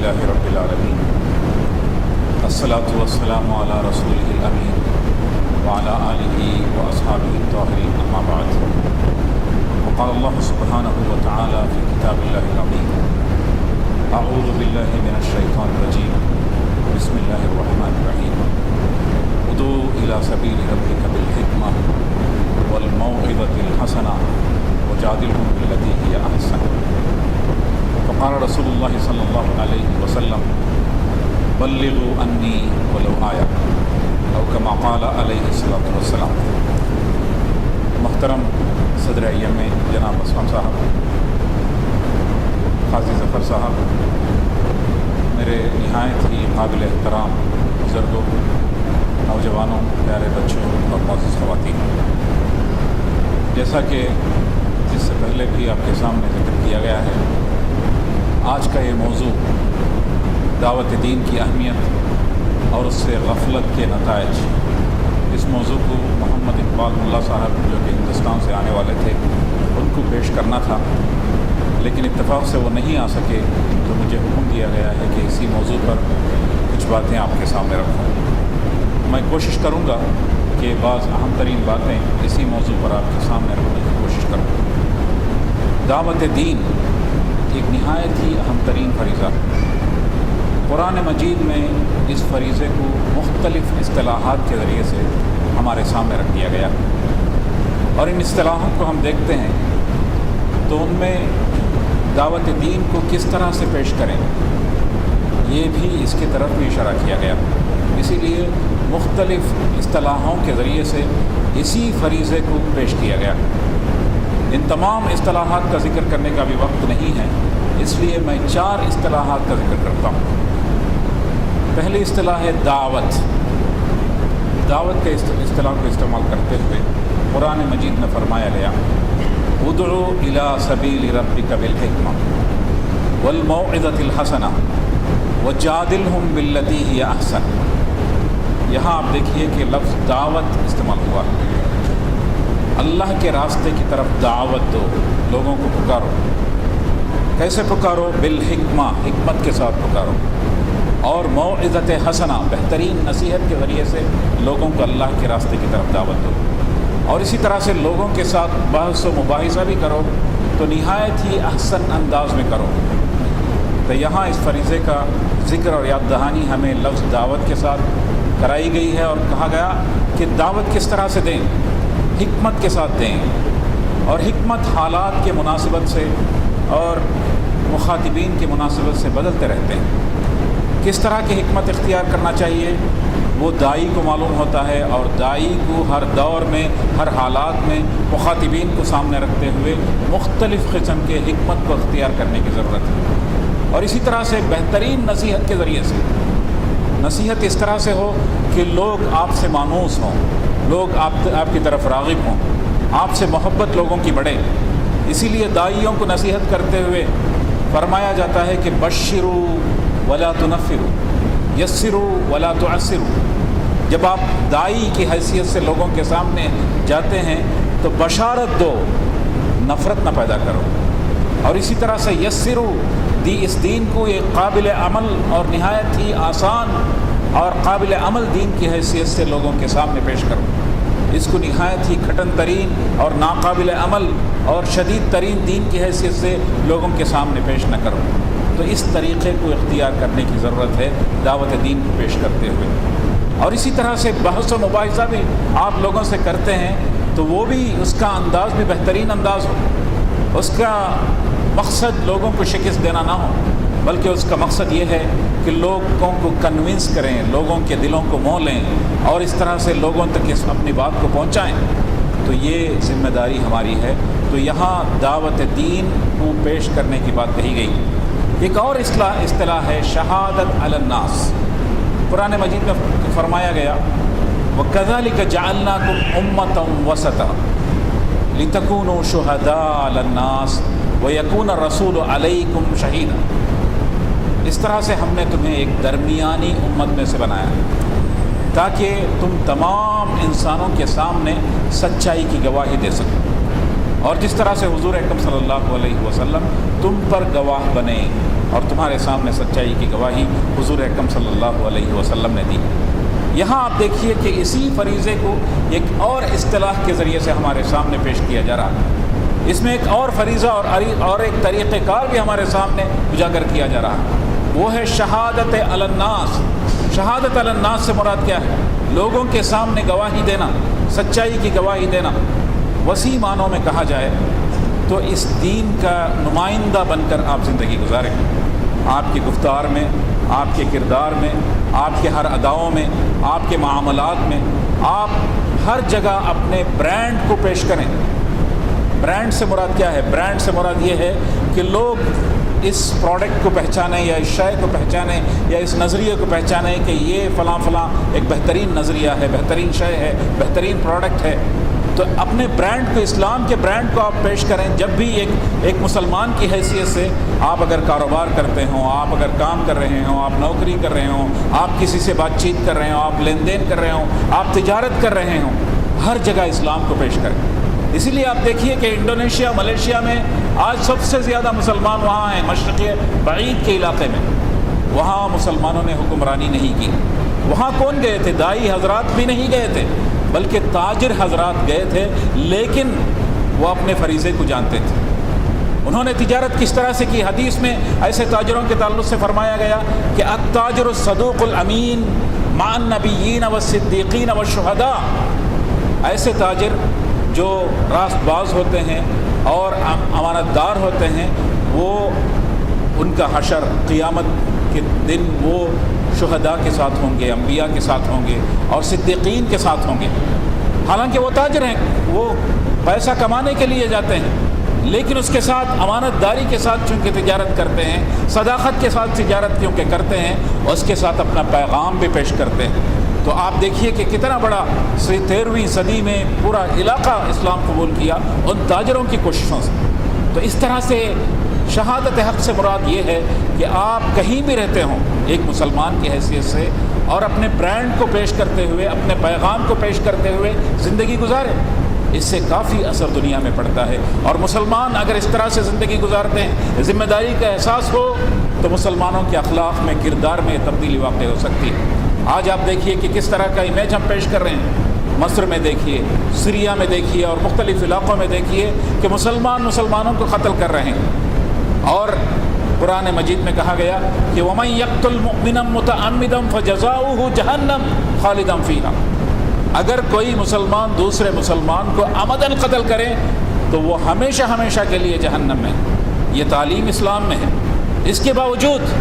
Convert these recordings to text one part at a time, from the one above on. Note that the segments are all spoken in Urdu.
لله رب العالمين الصلاة والسلام على رسوله الأمين وعلى آله وأصحابه الطاهرين أما بعد وقال الله سبحانه وتعالى في كتاب الله العظيم أعوذ بالله من الشيطان الرجيم بسم الله الرحمن الرحيم ادعو إلى سبيل ربك بالحكمة والموعظة الحسنة وجادلهم بالتي هي أحسن فقال رسول الله صلی اللہ علیہ وسلم بلغوا انی ولو آیہ او کما قال علیہ الصلوۃ والسلام۔ محترم صدر ایم جناب اسلم صاحب، قاضی ظفر صاحب، میرے نہایت ہی قابل احترام بزرگوں، نوجوانوں، پیارے بچوں اور معزز خواتین، جیسا کہ جس سے پہلے بھی آپ کے سامنے ذکر کیا گیا ہے، آج کا یہ موضوع دعوت دین کی اہمیت اور اس سے غفلت کے نتائج، اس موضوع کو محمد اقبال ملا صاحب جو کہ ہندوستان سے آنے والے تھے ان کو پیش کرنا تھا، لیکن اتفاق سے وہ نہیں آ سکے، تو مجھے حکم دیا گیا ہے کہ اسی موضوع پر کچھ باتیں آپ کے سامنے رکھوں۔ میں کوشش کروں گا کہ بعض اہم ترین باتیں اسی موضوع پر آپ کے سامنے رکھنے کی کوشش کروں۔ دعوت دین ایک نہایت ہی اہم ترین فریضہ، قرآن مجید میں اس فریضے کو مختلف اصطلاحات کے ذریعے سے ہمارے سامنے رکھ دیا گیا، اور ان اصطلاحات کو ہم دیکھتے ہیں تو ان میں دعوت دین کو کس طرح سے پیش کریں یہ بھی اس کی طرف بھی اشارہ کیا گیا، اسی لیے مختلف اصطلاحوں کے ذریعے سے اسی فریضے کو پیش کیا گیا۔ ان تمام اصطلاحات کا ذکر کرنے کا بھی وقت نہیں ہے، اس لیے میں 4 اصطلاحات کا ذکر کرتا ہوں۔ پہلی اصطلاح ہے دعوت۔ دعوت کے اصطلاح کو استعمال کرتے ہوئے قرآن مجید میں فرمایا گیا ادعو الی سبیل ربک بالحکمہ والموعظۃ الحسنہ وجادلہم باللتی ہی احسن۔ یہاں آپ دیکھیے کہ لفظ دعوت استعمال ہوا، اللہ کے راستے کی طرف دعوت دو، لوگوں کو پکارو۔ کیسے پکارو؟ بالحکمہ، حکمت کے ساتھ پکارو، اور موعظۃ حسنہ، بہترین نصیحت کے ذریعے سے لوگوں کو اللہ کے راستے کی طرف دعوت دو، اور اسی طرح سے لوگوں کے ساتھ بحث و مباحثہ بھی کرو تو نہایت ہی احسن انداز میں کرو۔ تو یہاں اس فریضے کا ذکر اور یاد دہانی ہمیں لفظ دعوت کے ساتھ کرائی گئی ہے، اور کہا گیا کہ دعوت کس طرح سے دیں؟ حکمت کے ساتھ دیں، اور حکمت حالات کے مناسبت سے اور مخاطبین کی مناسبت سے بدلتے رہتے ہیں۔ کس طرح کی حکمت اختیار کرنا چاہیے وہ داعی کو معلوم ہوتا ہے، اور داعی کو ہر دور میں، ہر حالات میں مخاطبین کو سامنے رکھتے ہوئے مختلف قسم کے حکمت کو اختیار کرنے کی ضرورت ہے، اور اسی طرح سے بہترین نصیحت کے ذریعے سے، نصیحت اس طرح سے ہو کہ لوگ آپ سے مانوس ہوں، لوگ آپ کی طرف راغب ہوں، آپ سے محبت لوگوں کی بڑھے۔ اسی لیے داعیوں کو نصیحت کرتے ہوئے فرمایا جاتا ہے کہ بشروا ولا تنفروا، یسروا ولا تعسروا۔ جب آپ داعی کی حیثیت سے لوگوں کے سامنے جاتے ہیں تو بشارت دو، نفرت نہ پیدا کرو، اور اسی طرح سے یسروا، اس دین کو ایک قابل عمل اور نہایت ہی آسان اور قابل عمل دین کی حیثیت سے لوگوں کے سامنے پیش کرو، اس کو نہایت ہی کھٹن ترین اور ناقابل عمل اور شدید ترین دین کی حیثیت سے لوگوں کے سامنے پیش نہ کرو۔ تو اس طریقے کو اختیار کرنے کی ضرورت ہے دعوت دین کو پیش کرتے ہوئے، اور اسی طرح سے بحث و مباحثہ بھی آپ لوگوں سے کرتے ہیں تو وہ بھی اس کا انداز بھی بہترین انداز ہو، اس کا مقصد لوگوں کو شکست دینا نہ ہو، بلکہ اس کا مقصد یہ ہے کہ لوگوں کو کنونس کریں، لوگوں کے دلوں کو موہ لیں، اور اس طرح سے لوگوں تک اپنی بات کو پہنچائیں۔ تو یہ ذمہ داری ہماری ہے۔ تو یہاں دعوت دین کو پیش کرنے کی بات کہی گئی۔ ایک اور اصطلاح ہے شہادت علی الناس۔ قرآن مجید میں فرمایا گیا وَكَذَلِكَ جَعَلْنَاكُمْ أُمَّةً وَسَطًا لِتَكُونُوا شُهَدَاءَ عَلَى النَّاسِ وَيَكُونَ الرَّسُولُ عَلَيْكُمْ شَهِيدًا۔ اس طرح سے ہم نے تمہیں ایک درمیانی امت میں سے بنایا تاکہ تم تمام انسانوں کے سامنے سچائی کی گواہی دے سکو، اور جس طرح سے حضور اکرم صلی اللہ علیہ وسلم تم پر گواہ بنے اور تمہارے سامنے سچائی کی گواہی حضور اکرم صلی اللہ علیہ وسلم نے دی۔ یہاں آپ دیکھیے کہ اسی فریضے کو ایک اور اصطلاح کے ذریعے سے ہمارے سامنے پیش کیا جا رہا ہے۔ اس میں ایک اور فریضہ اور ایک طریقہ کار بھی ہمارے سامنے اجاگر کیا جا رہا ہے، وہ ہے شہادت علی الناس۔ شہادت علی الناس سے مراد کیا ہے؟ لوگوں کے سامنے گواہی دینا، سچائی کی گواہی دینا۔ وسیع معنوں میں کہا جائے تو اس دین کا نمائندہ بن کر آپ زندگی گزاریں۔ آپ کی گفتار میں، آپ کے کردار میں، آپ کے ہر اداؤں میں، آپ کے معاملات میں، آپ ہر جگہ اپنے برانڈ کو پیش کریں۔ برانڈ سے مراد کیا ہے؟ برانڈ سے مراد یہ ہے کہ لوگ اس پروڈکٹ کو پہچانیں یا اس شے کو پہچانیں یا اس نظریے کو پہچانیں کہ یہ فلاں فلاں ایک بہترین نظریہ ہے، بہترین شے ہے، بہترین پروڈکٹ ہے۔ تو اپنے برانڈ کو، اسلام کے برانڈ کو آپ پیش کریں۔ جب بھی ایک مسلمان کی حیثیت سے آپ اگر کاروبار کرتے ہوں، آپ اگر کام کر رہے ہوں، آپ نوکری کر رہے ہوں، آپ کسی سے بات چیت کر رہے ہوں، آپ لین دین کر رہے ہوں، آپ تجارت کر رہے ہوں، ہر جگہ اسلام کو پیش کریں۔ اسی لیے آپ دیکھیے کہ انڈونیشیا، ملیشیا میں آج سب سے زیادہ مسلمان وہاں ہیں، مشرقی بعید کے علاقے میں۔ وہاں مسلمانوں نے حکمرانی نہیں کی۔ وہاں کون گئے تھے؟ دائی حضرات بھی نہیں گئے تھے، بلکہ تاجر حضرات گئے تھے، لیکن وہ اپنے فریضے کو جانتے تھے۔ انہوں نے تجارت کس طرح سے کی؟ حدیث میں ایسے تاجروں کے تعلق سے فرمایا گیا کہ التاجر الصدوق الامین مع النبیین والصدیقین والشہداء۔ ایسے تاجر جو راست باز ہوتے ہیں اور امانت دار ہوتے ہیں، وہ ان کا حشر قیامت کے دن وہ شہداء کے ساتھ ہوں گے، انبیاء کے ساتھ ہوں گے اور صدیقین کے ساتھ ہوں گے۔ حالانکہ وہ تاجر ہیں، وہ پیسہ کمانے کے لیے جاتے ہیں، لیکن اس کے ساتھ امانت داری کے ساتھ چونکہ تجارت کرتے ہیں، صداقت کے ساتھ تجارت کیونکہ کرتے ہیں، اور اس کے ساتھ اپنا پیغام بھی پیش کرتے ہیں۔ تو آپ دیکھیے کہ کتنا بڑا 13ویں صدی میں پورا علاقہ اسلام قبول کیا ان تاجروں کی کوششوں سے۔ تو اس طرح سے شہادت حق سے مراد یہ ہے کہ آپ کہیں بھی رہتے ہوں ایک مسلمان کی حیثیت سے، اور اپنے برانڈ کو پیش کرتے ہوئے، اپنے پیغام کو پیش کرتے ہوئے زندگی گزاریں۔ اس سے کافی اثر دنیا میں پڑتا ہے، اور مسلمان اگر اس طرح سے زندگی گزارتے ہیں، ذمہ داری کا احساس ہو، تو مسلمانوں کے اخلاق میں، کردار میں تبدیلی واقع ہو سکتی ہے۔ آج آپ دیکھیے کہ کس طرح کا امیج ہم پیش کر رہے ہیں۔ مصر میں دیکھیے، سیریا میں دیکھیے، اور مختلف علاقوں میں دیکھیے کہ مسلمانوں کو قتل کر رہے ہیں، اور قرآن مجید میں کہا گیا کہ وَمَن يَقْتُلْ مُؤْمِنًا مُتَعَمِّدًا فَجَزَاؤُهُ جَهَنَّمُ خَالِدًا فِيهَا۔ اگر کوئی مسلمان دوسرے مسلمان کو عمدن قتل کرے تو وہ ہمیشہ ہمیشہ کے لیے جہنم میں۔ یہ تعلیم اسلام میں ہے۔ اس کے باوجود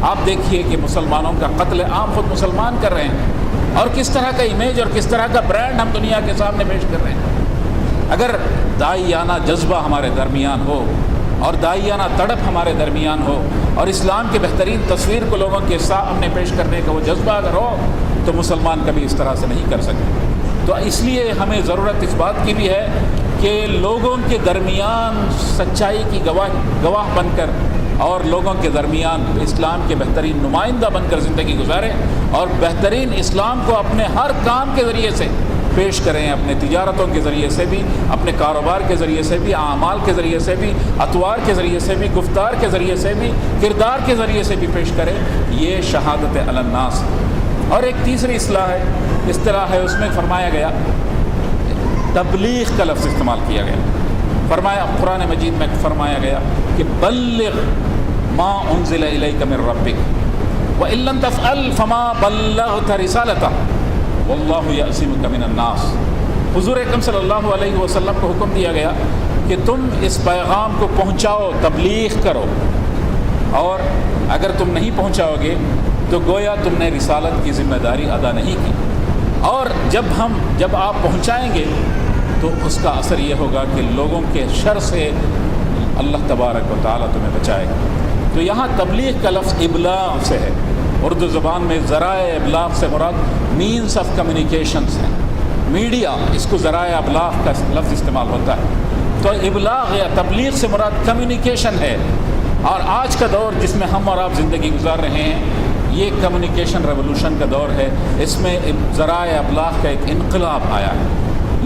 آپ دیکھیے کہ مسلمانوں کا قتل عام خود مسلمان کر رہے ہیں، اور کس طرح کا امیج اور کس طرح کا برانڈ ہم دنیا کے سامنے پیش کر رہے ہیں۔ اگر داعیانہ جذبہ ہمارے درمیان ہو، اور داعیانہ تڑپ ہمارے درمیان ہو، اور اسلام کی بہترین تصویر کو لوگوں کے سامنے پیش کرنے کا وہ جذبہ اگر ہو، تو مسلمان کبھی اس طرح سے نہیں کر سکتے۔ تو اس لیے ہمیں ضرورت اس بات کی بھی ہے کہ لوگوں کے درمیان سچائی کی گواہ بن کر، اور لوگوں کے درمیان اسلام کے بہترین نمائندہ بن کر زندگی گزاریں، اور بہترین اسلام کو اپنے ہر کام کے ذریعے سے پیش کریں، اپنے تجارتوں کے ذریعے سے بھی، اپنے کاروبار کے ذریعے سے بھی، اعمال کے ذریعے سے بھی، اطوار کے ذریعے سے بھی، گفتار کے ذریعے سے بھی، کردار کے ذریعے سے بھی پیش کریں۔ یہ شہادت علی الناس۔ اور ایک تیسری اصطلاح ہے، اس میں فرمایا گیا، تبلیغ کا لفظ استعمال کیا گیا۔ فرمایا قرآن مجید میں فرمایا گیا کہ بلغ ما انزل الیک من ربک وان لم تفعل فما بلغت رسالتہ واللہ یعصمک من الناس۔ حضور اکرم صلی اللہ علیہ وسلم کو حکم دیا گیا کہ تم اس پیغام کو پہنچاؤ، تبلیغ کرو، اور اگر تم نہیں پہنچاؤ گے تو گویا تم نے رسالت کی ذمہ داری ادا نہیں کی، اور جب آپ پہنچائیں گے تو اس کا اثر یہ ہوگا کہ لوگوں کے شر سے اللہ تبارک و تعالیٰ تمہیں بچائے گا۔ تو یہاں تبلیغ کا لفظ ابلاغ سے ہے۔ اردو زبان میں ذرائع ابلاغ سے مراد مینس آف کمیونیکیشنز ہیں، میڈیا، اس کو ذرائع ابلاغ کا لفظ استعمال ہوتا ہے۔ تو ابلاغ یا تبلیغ سے مراد کمیونیکیشن ہے، اور آج کا دور جس میں ہم اور آپ زندگی گزار رہے ہیں، یہ کمیونیکیشن ریولوشن کا دور ہے۔ اس میں ذرائع ابلاغ کا ایک انقلاب آیا ہے۔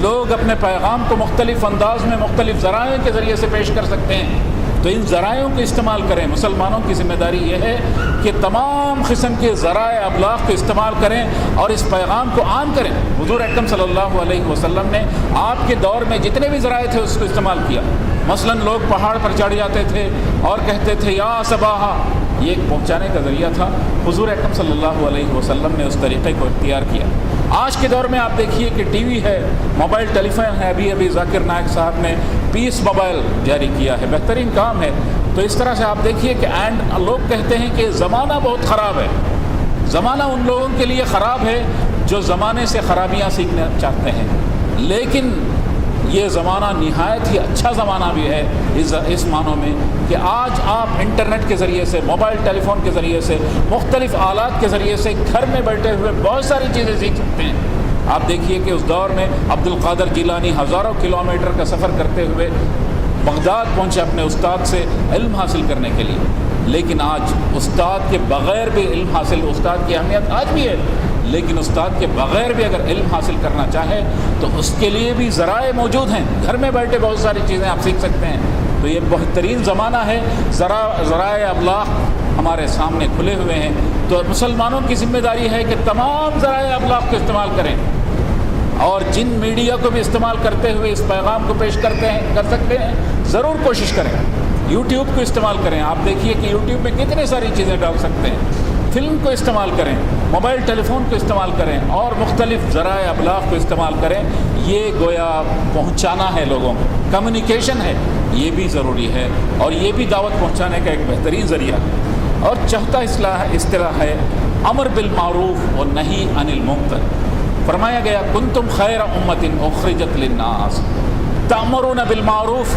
لوگ اپنے پیغام کو مختلف انداز میں مختلف ذرائع کے ذریعے سے پیش کر سکتے ہیں، تو ان ذرائعوں کو استعمال کریں۔ مسلمانوں کی ذمہ داری یہ ہے کہ تمام قسم کے ذرائع ابلاغ کو استعمال کریں اور اس پیغام کو عام کریں۔ حضور اکرم صلی اللہ علیہ وسلم نے آپ کے دور میں جتنے بھی ذرائع تھے اس کو استعمال کیا۔ مثلاً لوگ پہاڑ پر چڑھ جاتے تھے اور کہتے تھے یا صباحا، یہ ایک پہنچانے کا ذریعہ تھا۔ حضور اکرم صلی اللہ علیہ وسلم نے اس طریقے کو اختیار کیا۔ آج کے دور میں آپ دیکھیے کہ ٹی وی ہے، موبائل ٹیلی فون ہے، ابھی ذاکر نائک صاحب نے پیس موبائل جاری کیا ہے، بہترین کام ہے۔ تو اس طرح سے آپ دیکھیے کہ لوگ کہتے ہیں کہ زمانہ بہت خراب ہے۔ زمانہ ان لوگوں کے لیے خراب ہے جو زمانے سے خرابیاں سیکھنا چاہتے ہیں، لیکن یہ زمانہ نہایت ہی اچھا زمانہ بھی ہے اس معنوں میں کہ آج آپ انٹرنیٹ کے ذریعے سے، موبائل ٹیلی فون کے ذریعے سے، مختلف آلات کے ذریعے سے گھر میں بیٹھے ہوئے بہت ساری چیزیں سیکھ سکتے ہیں۔ آپ دیکھیے کہ اس دور میں عبد القادر جیلانی ہزاروں کلومیٹر کا سفر کرتے ہوئے بغداد پہنچے اپنے استاد سے علم حاصل کرنے کے لیے، لیکن آج استاد کے بغیر بھی علم حاصل، استاد کی اہمیت آج بھی ہے، لیکن استاد کے بغیر بھی اگر علم حاصل کرنا چاہے تو اس کے لیے بھی ذرائع موجود ہیں، گھر میں بیٹھے بہت ساری چیزیں آپ سیکھ سکتے ہیں۔ تو یہ بہترین زمانہ ہے، ذرائع ابلاغ ہمارے سامنے کھلے ہوئے ہیں، تو مسلمانوں کی ذمہ داری ہے کہ تمام ذرائع ابلاغ کو استعمال کریں، اور جن میڈیا کو بھی استعمال کرتے ہوئے اس پیغام کو پیش کر سکتے ہیں ضرور کوشش کریں۔ یوٹیوب کو استعمال کریں، آپ دیکھیے کہ یوٹیوب میں کتنے ساری چیزیں ڈال سکتے ہیں۔ فلم کو استعمال کریں، موبائل ٹیلی فون کو استعمال کریں، اور مختلف ذرائع ابلاغ کو استعمال کریں۔ یہ گویا پہنچانا ہے لوگوں کو، کمیونیکیشن ہے، یہ بھی ضروری ہے، اور یہ بھی دعوت پہنچانے کا ایک بہترین ذریعہ ہے۔ اور چوتھا اصطلاح ہے امر بالمعروف و نہی عن المنکر۔ فرمایا گیا کنتم خیر امت اخرجت للناس تأمرون بالمعروف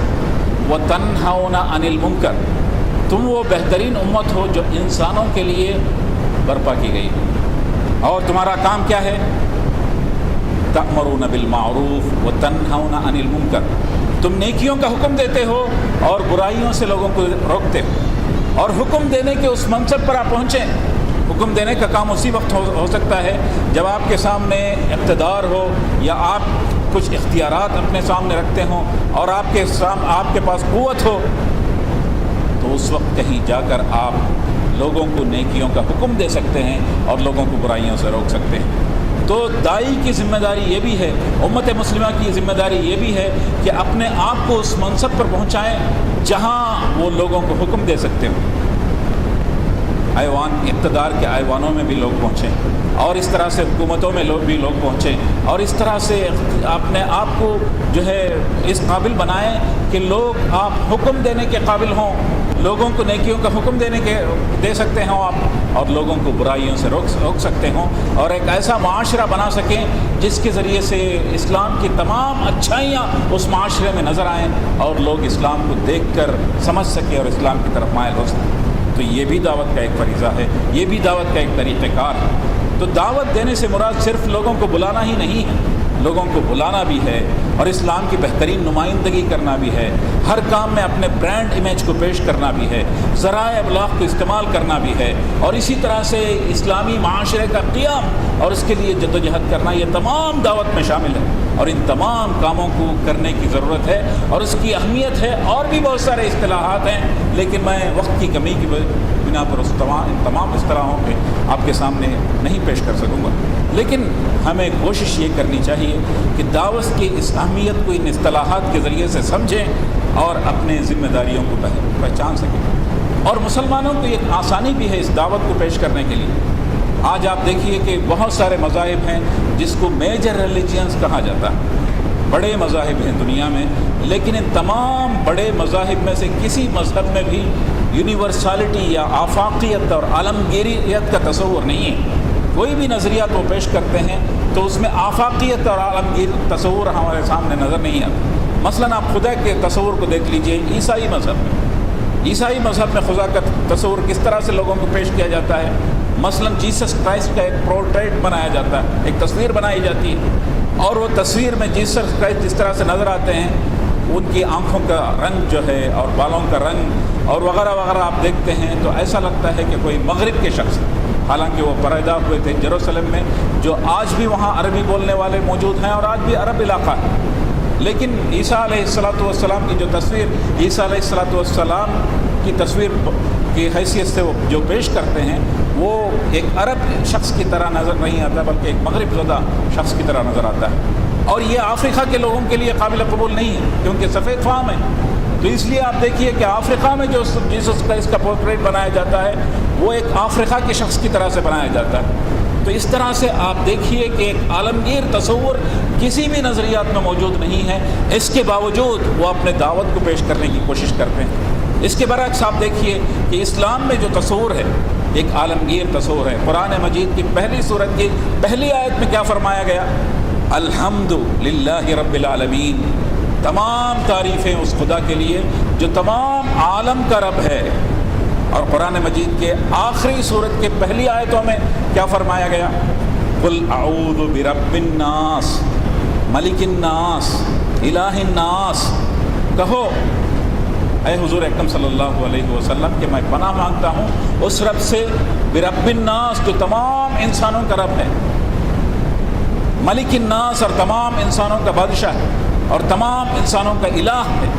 و تنہون عن المنکر۔ تم وہ بہترین امت ہو جو انسانوں کے لیے برپا کی گئی، اور تمہارا کام کیا ہے؟ تأمرون بالمعروف و تنہون عن المنکر۔ تم نیکیوں کا حکم دیتے ہو اور برائیوں سے لوگوں کو روکتے ہو، اور حکم دینے کے اس منصب پر آپ پہنچیں۔ حکم دینے کا کام اسی وقت ہو سکتا ہے جب آپ کے سامنے اقتدار ہو، یا آپ کچھ اختیارات اپنے سامنے رکھتے ہوں اور آپ کے پاس قوت ہو، تو اس وقت کہیں جا کر آپ لوگوں کو نیکیوں کا حکم دے سکتے ہیں اور لوگوں کو برائیوں سے روک سکتے ہیں۔ تو داعی کی ذمہ داری یہ بھی ہے، امت مسلمہ کی ذمہ داری یہ بھی ہے کہ اپنے آپ کو اس منصب پر پہنچائیں جہاں وہ لوگوں کو حکم دے سکتے ہوں۔ اقتدار کے ایوانوں میں بھی لوگ پہنچیں، اور اس طرح سے حکومتوں میں بھی لوگ پہنچیں، اور اس طرح سے اپنے آپ کو جو ہے اس قابل بنائیں کہ لوگ آپ حکم دینے کے قابل ہوں، لوگوں کو نیکیوں کا حکم دے سکتے ہوں آپ، اور لوگوں کو برائیوں سے روک سکتے ہوں، اور ایک ایسا معاشرہ بنا سکیں جس کے ذریعے سے اسلام کی تمام اچھائیاں اس معاشرے میں نظر آئیں اور لوگ اسلام کو دیکھ کر سمجھ سکیں اور اسلام کی طرف مائل ہو سکیں۔ تو یہ بھی دعوت کا ایک فریضہ ہے، یہ بھی دعوت کا ایک طریقہ کار ہے۔ تو دعوت دینے سے مراد صرف لوگوں کو بلانا ہی نہیں ہے، لوگوں کو بلانا بھی ہے، اور اسلام کی بہترین نمائندگی کرنا بھی ہے، ہر کام میں اپنے برانڈ امیج کو پیش کرنا بھی ہے، ذرائع ابلاغ کو استعمال کرنا بھی ہے، اور اسی طرح سے اسلامی معاشرے کا قیام اور اس کے لیے جدوجہد کرنا، یہ تمام دعوت میں شامل ہے، اور ان تمام کاموں کو کرنے کی ضرورت ہے اور اس کی اہمیت ہے۔ اور بھی بہت سارے اصطلاحات ہیں، لیکن میں وقت کی کمی کی بنا پر ان تمام اصطلاحوں کے آپ کے سامنے نہیں پیش کر سکوں گا، لیکن ہمیں کوشش یہ کرنی چاہیے کہ دعوت کی اس اہمیت کو ان اصطلاحات کے ذریعے سے سمجھیں اور اپنے ذمہ داریوں کو پہچان سکیں۔ اور مسلمانوں کو ایک آسانی بھی ہے اس دعوت کو پیش کرنے کے لیے۔ آج آپ دیکھیے کہ بہت سارے مذاہب ہیں جس کو میجر ریلیجنز کہا جاتا ہے، بڑے مذاہب ہیں دنیا میں، لیکن ان تمام بڑے مذاہب میں سے کسی مذہب میں بھی یونیورسلٹی یا آفاقیت اور عالمگیریت کا تصور نہیں ہے۔ کوئی بھی نظریات وہ پیش کرتے ہیں تو اس میں آفاقیت اور عالمگیر تصور ہمارے سامنے نظر نہیں آتا۔ مثلاً آپ خدا کے تصور کو دیکھ لیجئے، عیسائی مذہب میں خدا کا تصور کس طرح سے لوگوں کو پیش کیا جاتا ہے۔ مثلاً جیسس کرائسٹ کا ایک پورٹریٹ بنایا جاتا ہے، ایک تصویر بنائی جاتی ہے، اور وہ تصویر میں جیسس کرائسٹ جس طرح سے نظر آتے ہیں، ان کی آنکھوں کا رنگ جو ہے اور بالوں کا رنگ اور وغیرہ وغیرہ آپ دیکھتے ہیں تو ایسا لگتا ہے کہ کوئی مغرب کے شخص حالانکہ وہ پیدا ہوئے تھے یروشلم میں، جو آج بھی وہاں عربی بولنے والے موجود ہیں اور آج بھی عرب علاقہ ہے۔ لیکن عیسیٰ علیہ السلام کی جو تصویر، عیسیٰ علیہ السلام کی تصویر کی حیثیت سے وہ جو پیش کرتے ہیں، وہ ایک عرب شخص کی طرح نظر نہیں آتا، بلکہ ایک مغرب زدہ شخص کی طرح نظر آتا ہے۔ اور یہ افریقہ کے لوگوں کے لیے قابل قبول نہیں ہے، کیونکہ سفید فام ہے۔ تو اس لیے آپ دیکھیے کہ افریقہ میں جو جیسس کا اس کا پورٹریٹ بنایا جاتا ہے، وہ ایک افریقہ کے شخص کی طرح سے بنایا جاتا ہے۔ تو اس طرح سے آپ دیکھیے کہ ایک عالمگیر تصور کسی بھی نظریات میں موجود نہیں ہے، اس کے باوجود وہ اپنے دعوت کو پیش کرنے کی کوشش کرتے ہیں۔ اس کے برعکس آپ دیکھیے کہ اسلام میں جو تصور ہے ایک عالمگیر تصور ہے۔ قرآن مجید کی پہلی سورت کی پہلی آیت میں کیا فرمایا گیا؟ الحمد للہ رب العالمین، تمام تعریفیں اس خدا کے لیے جو تمام عالم کا رب ہے۔ اور قرآن مجید کے آخری سورت کے پہلی آیتوں میں کیا فرمایا گیا؟ قل اعوذ برب الناس ملک الناس الہ الناس، کہو اے حضور اکرم صلی اللہ علیہ وسلم کہ میں پناہ مانگتا ہوں اس رب سے، برب الناس جو تمام انسانوں کا رب ہے، ملک الناس اور تمام انسانوں کا بادشاہ ہے اور تمام انسانوں کا الہ ہے۔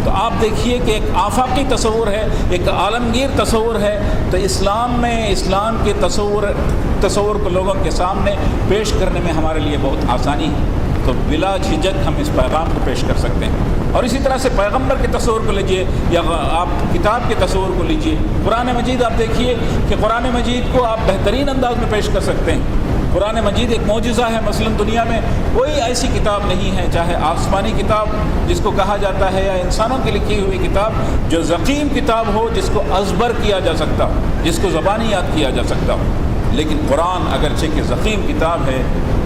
تو آپ دیکھیے کہ ایک آفاقی تصور ہے، ایک عالمگیر تصور ہے۔ تو اسلام میں اسلام کے تصور کو لوگوں کے سامنے پیش کرنے میں ہمارے لیے بہت آسانی ہے۔ تو بلا جھجک ہم اس پیغام کو پیش کر سکتے ہیں۔ اور اسی طرح سے پیغمبر کے تصور کو لیجئے یا آپ کتاب کے تصور کو لیجئے، قرآن مجید آپ دیکھیے کہ قرآن مجید کو آپ بہترین انداز میں پیش کر سکتے ہیں۔ قرآن مجید ایک معجزہ ہے۔ مثلا دنیا میں کوئی ایسی کتاب نہیں ہے، چاہے آسمانی کتاب جس کو کہا جاتا ہے یا انسانوں کی لکھی ہوئی کتاب، جو ضخیم کتاب ہو، جس کو ازبر کیا جا سکتا ہو، جس کو زبانی یاد کیا جا سکتا ہو۔ لیکن قرآن اگرچہ کہ ضخیم کتاب ہے،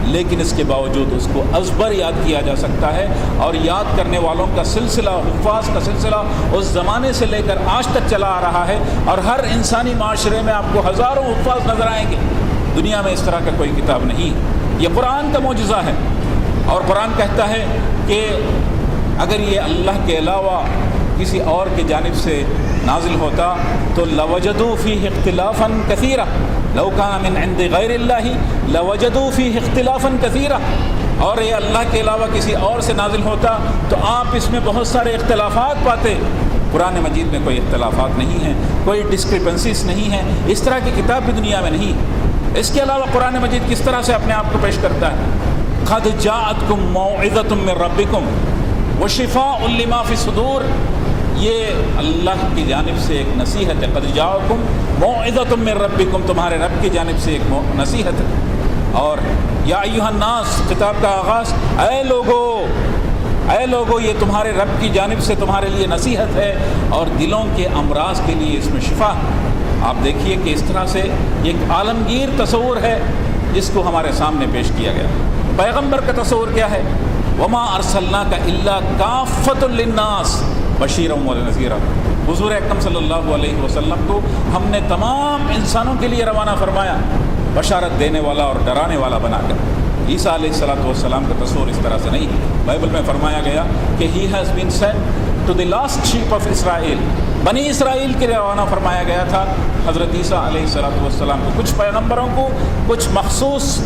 لیکن اس کے باوجود اس کو ازبر یاد کیا جا سکتا ہے، اور یاد کرنے والوں کا سلسلہ، حفاظ کا سلسلہ اس زمانے سے لے کر آج تک چلا آ رہا ہے۔ اور ہر انسانی معاشرے میں آپ کو ہزاروں حفاظ نظر آئیں گے۔ دنیا میں اس طرح کا کوئی کتاب نہیں، یہ قرآن کا معجزہ ہے۔ اور قرآن کہتا ہے کہ اگر یہ اللہ کے علاوہ کسی اور کی جانب سے نازل ہوتا تو لوجدوا فیہ اختلافا کثیرا، لو کان من عند غیر اللہ لوجدوا فیہ اختلافا کثیرا، اور یہ اللہ کے علاوہ کسی اور سے نازل ہوتا تو آپ اس میں بہت سارے اختلافات پاتے۔ قرآن مجید میں کوئی اختلافات نہیں ہیں، کوئی ڈسکرپنسیز نہیں ہیں، اس طرح کی کتاب بھی دنیا میں نہیں۔ اس کے علاوہ قرآن مجید کس طرح سے اپنے آپ کو پیش کرتا ہے؟ قد جاءتکم موعظۃ من ربکم وشفاء لما فی الصدور، یہ اللہ کی جانب سے ایک نصیحت ہے۔ قد جاءکم موعظۃ من ربکم، تمہارے رب کی جانب سے ایک نصیحت ہے۔ اور یا ایھا الناس، خطاب کا آغاز اے لوگو، یہ تمہارے رب کی جانب سے تمہارے لیے نصیحت ہے اور دلوں کے امراض کے لیے اس میں شفا ہے۔ آپ دیکھیے کہ اس طرح سے ایک عالمگیر تصور ہے جس کو ہمارے سامنے پیش کیا گیا۔ پیغمبر کا تصور کیا ہے؟ وما ارسلناک الا کافۃ للناس بشیرا ونذیرا، حضور اکرم صلی اللہ علیہ وسلم کو ہم نے تمام انسانوں کے لیے روانہ فرمایا، بشارت دینے والا اور ڈرانے والا بنا کر۔ عیسیٰ علیہ السلام کا تصور اس طرح سے نہیں۔ بائبل میں فرمایا گیا کہ he has been sent to the lost sheep of Israel, بنی اسرائیل کے لیے روانہ فرمایا گیا تھا حضرت عیسیٰ علیہ السلام کو۔ کچھ پیغمبروں کو کچھ مخصوص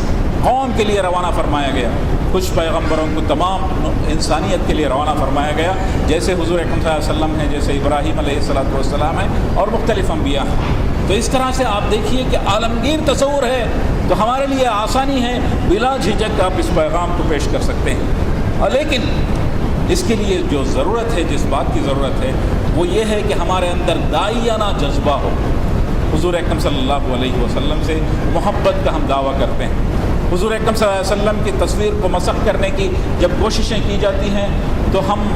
قوم کے لیے روانہ فرمایا گیا، کچھ پیغمبروں کو تمام انسانیت کے لیے روانہ فرمایا گیا، جیسے حضور اکرم صلی اللہ علیہ وسلم ہیں، جیسے ابراہیم علیہ السلام ہیں، اور مختلف انبیاء ہیں۔ تو اس طرح سے آپ دیکھیے کہ عالمگیر تصور ہے، تو ہمارے لیے آسانی ہے، بلا جھجک آپ اس پیغام کو پیش کر سکتے ہیں۔ لیکن اس کے لیے جو ضرورت ہے، جس بات کی ضرورت ہے، وہ یہ ہے کہ ہمارے اندر داعیانہ جذبہ ہو۔ حضور اکرم صلی اللہ علیہ وسلم سے محبت کا ہم دعویٰ کرتے ہیں۔ حضور اکرم صلی اللہ علیہ وسلم کی تصویر کو مسخ کرنے کی جب کوششیں کی جاتی ہیں تو ہم